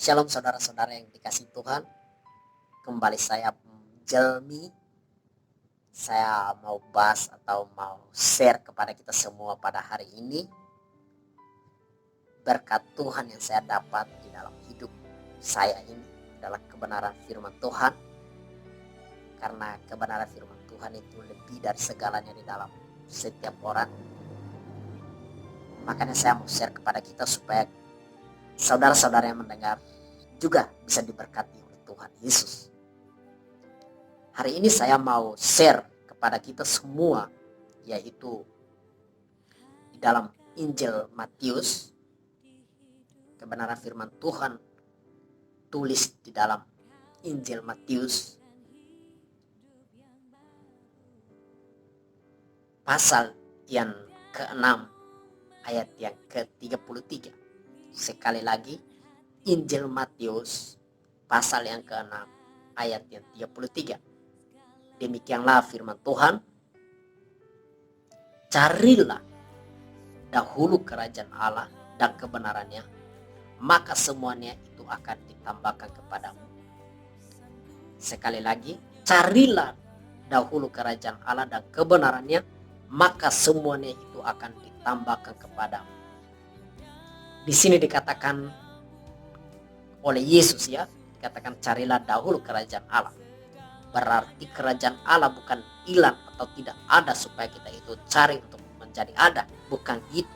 Shalom saudara-saudara yang dikasih Tuhan. Kembali saya Jelmi. Saya mau bahas atau mau share kepada kita semua pada hari ini berkat Tuhan yang saya dapat di dalam hidup saya ini adalah kebenaran firman Tuhan. Karena kebenaran firman Tuhan itu lebih dari segalanya di dalam setiap orang. Makanya saya mau share kepada kita supaya saudara-saudara yang mendengar juga bisa diberkati oleh Tuhan Yesus. Hari ini saya mau share kepada kita semua, yaitu di dalam Injil Matius, kebenaran firman Tuhan tulis di dalam Injil Matius pasal yang ke-6 ayat yang ke-33. Sekali lagi, Injil Matius pasal yang ke-6 ayat yang 33. Demikianlah firman Tuhan, carilah dahulu kerajaan Allah dan kebenarannya, maka semuanya itu akan ditambahkan kepadamu. Sekali lagi, carilah dahulu kerajaan Allah dan kebenarannya, maka semuanya itu akan ditambahkan kepadamu. Di sini dikatakan oleh Yesus, ya, dikatakan carilah dahulu kerajaan Allah. Berarti kerajaan Allah bukan hilang atau tidak ada supaya kita itu cari untuk menjadi ada. Bukan gitu.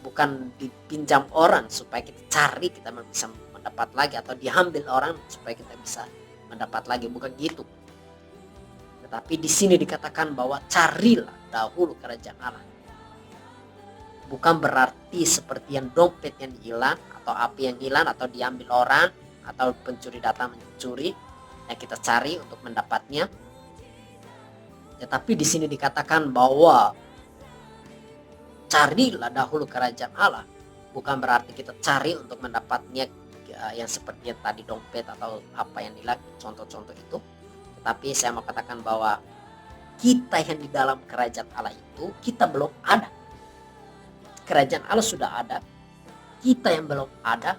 Bukan dipinjam orang supaya kita cari kita bisa mendapat lagi, atau diambil orang supaya kita bisa mendapat lagi. Bukan gitu. Tetapi di sini dikatakan bahwa carilah dahulu kerajaan Allah. Bukan berarti seperti yang dompet yang hilang, atau api yang hilang, atau diambil orang, atau pencuri datang mencuri yang kita cari untuk mendapatnya. Tetapi di sini dikatakan bahwa carilah dahulu kerajaan Allah. Bukan berarti kita cari untuk mendapatnya yang seperti yang tadi dompet atau apa yang hilang, contoh-contoh itu. Tetapi saya mau katakan bahwa kita yang di dalam kerajaan Allah itu, kita belum ada. Kerajaan Allah sudah ada, kita yang belum ada,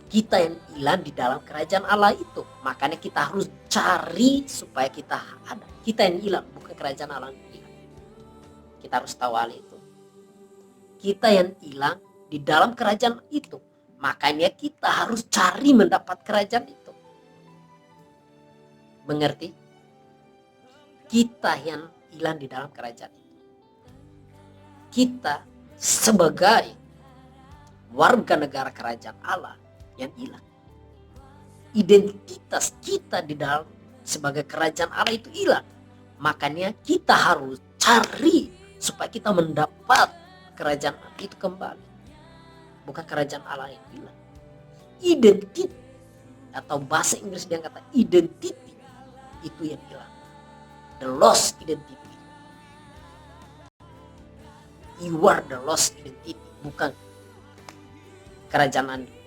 kita yang hilang di dalam kerajaan Allah itu. Makanya kita harus cari supaya kita ada. Kita yang hilang, bukan kerajaan Allah yang hilang. Kita harus tahu hal itu. Kita yang hilang di dalam kerajaan itu. Makanya kita harus cari mendapat kerajaan itu. Mengerti? Kita yang hilang di dalam kerajaan itu. Kita sebagai warga negara kerajaan Allah yang hilang. Identitas kita di dalam sebagai kerajaan Allah itu hilang. Makanya kita harus cari supaya kita mendapat kerajaan Allah itu kembali. Bukan kerajaan Allah yang hilang. Identitas, atau bahasa Inggris dia kata identity, itu yang hilang. The lost identity. You are the lost identity. Bukan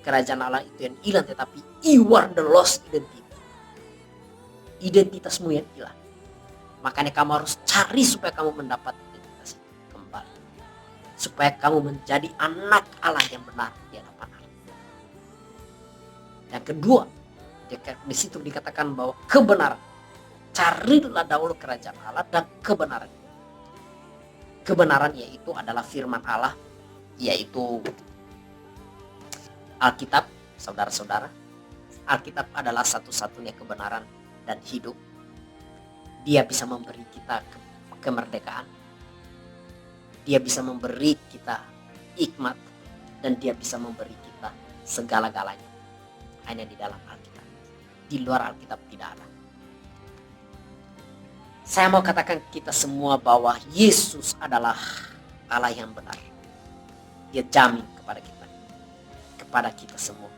kerajaan Allah itu yang hilang, tetapi you are the lost identity. Identitasmu yang hilang. Makanya kamu harus cari supaya kamu mendapat identitas itu kembali. Supaya kamu menjadi anak Allah yang benar di hadapan Allah. Yang kedua, di situ dikatakan bahwa kebenaran. Carilah dahulu kerajaan Allah dan kebenaran. Kebenaran yaitu adalah firman Allah, yaitu Alkitab, saudara-saudara. Alkitab adalah satu-satunya kebenaran dan hidup. Dia bisa memberi kita kemerdekaan. Dia bisa memberi kita hikmat. Dan dia bisa memberi kita segala-galanya. Hanya di dalam Alkitab. Di luar Alkitab tidak ada. Saya mau katakan kita semua bahwa Yesus adalah Allah yang benar. Dia jamin kepada kita semua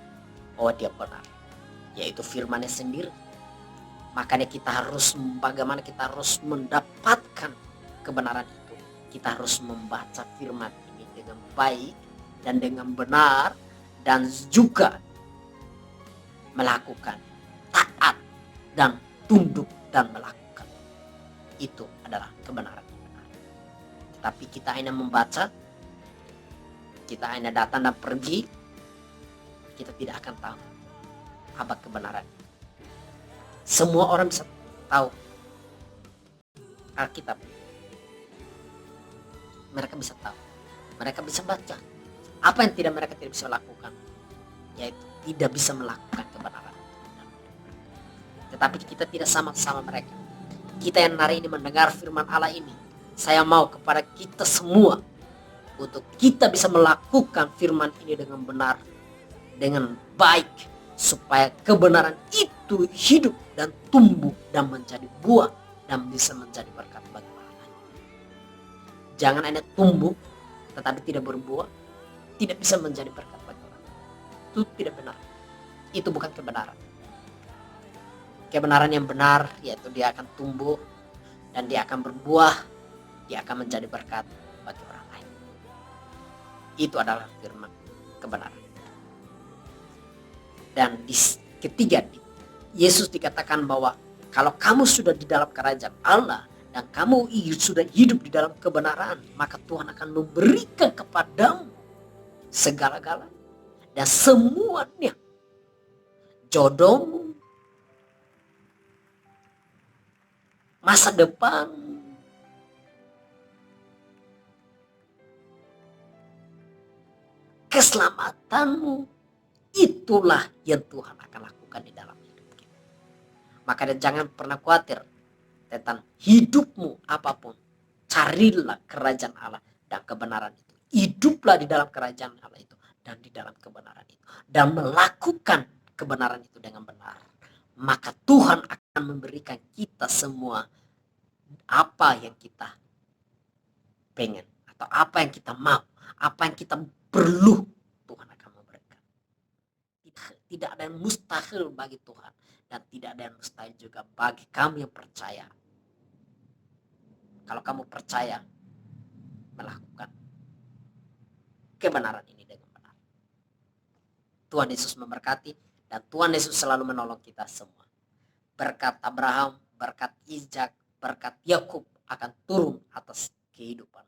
bahwa dia benar, yaitu firman-Nya sendiri. Makanya bagaimana kita harus mendapatkan kebenaran itu. Kita harus membaca firman ini dengan baik dan dengan benar, dan juga melakukan taat dan tunduk dan melakukan. Itu adalah kebenaran. Tapi kita hanya membaca, kita hanya datang dan pergi, kita tidak akan tahu apa kebenaran. Semua orang bisa tahu Alkitab. Mereka bisa tahu, mereka bisa baca. Apa yang mereka tidak bisa lakukan, yaitu tidak bisa melakukan kebenaran. Tetapi kita tidak sama mereka. Kita yang hari ini mendengar firman Allah ini, saya mau kepada kita semua untuk kita bisa melakukan firman ini dengan benar, dengan baik, supaya kebenaran itu hidup dan tumbuh dan menjadi buah dan bisa menjadi berkat bagi orang lain. Jangan hanya tumbuh tetapi tidak berbuah, tidak bisa menjadi berkat bagi orang lain. Itu tidak benar. Itu bukan kebenaran. Kebenaran yang benar yaitu dia akan tumbuh dan dia akan berbuah, dia akan menjadi berkat bagi orang lain. Itu adalah firman kebenaran. Dan ketiga, Yesus dikatakan bahwa kalau kamu sudah di dalam kerajaan Allah dan kamu sudah hidup di dalam kebenaran, maka Tuhan akan memberikan kepadamu segala-galanya dan semuanya. Jodohmu, masa depan, keselamatanmu, itulah yang Tuhan akan lakukan di dalam hidup kita. Maka jangan pernah khawatir tentang hidupmu apapun. Carilah kerajaan Allah dan kebenaran itu. Hiduplah di dalam kerajaan Allah itu dan di dalam kebenaran itu. Dan melakukan kebenaran itu dengan benar. Maka Tuhan akan memberikan kita semua apa yang kita pengen. Atau apa yang kita mau. Apa yang kita perlu. Tuhan akan memberikan. Tidak ada yang mustahil bagi Tuhan. Dan tidak ada yang mustahil juga bagi kami yang percaya. Kalau kamu percaya melakukan kebenaran ini dengan benar. Tuhan Yesus memberkati dan Tuhan Yesus selalu menolong kita semua. Berkat Abraham, berkat Ishak, berkat Yakub akan turun atas kehidupan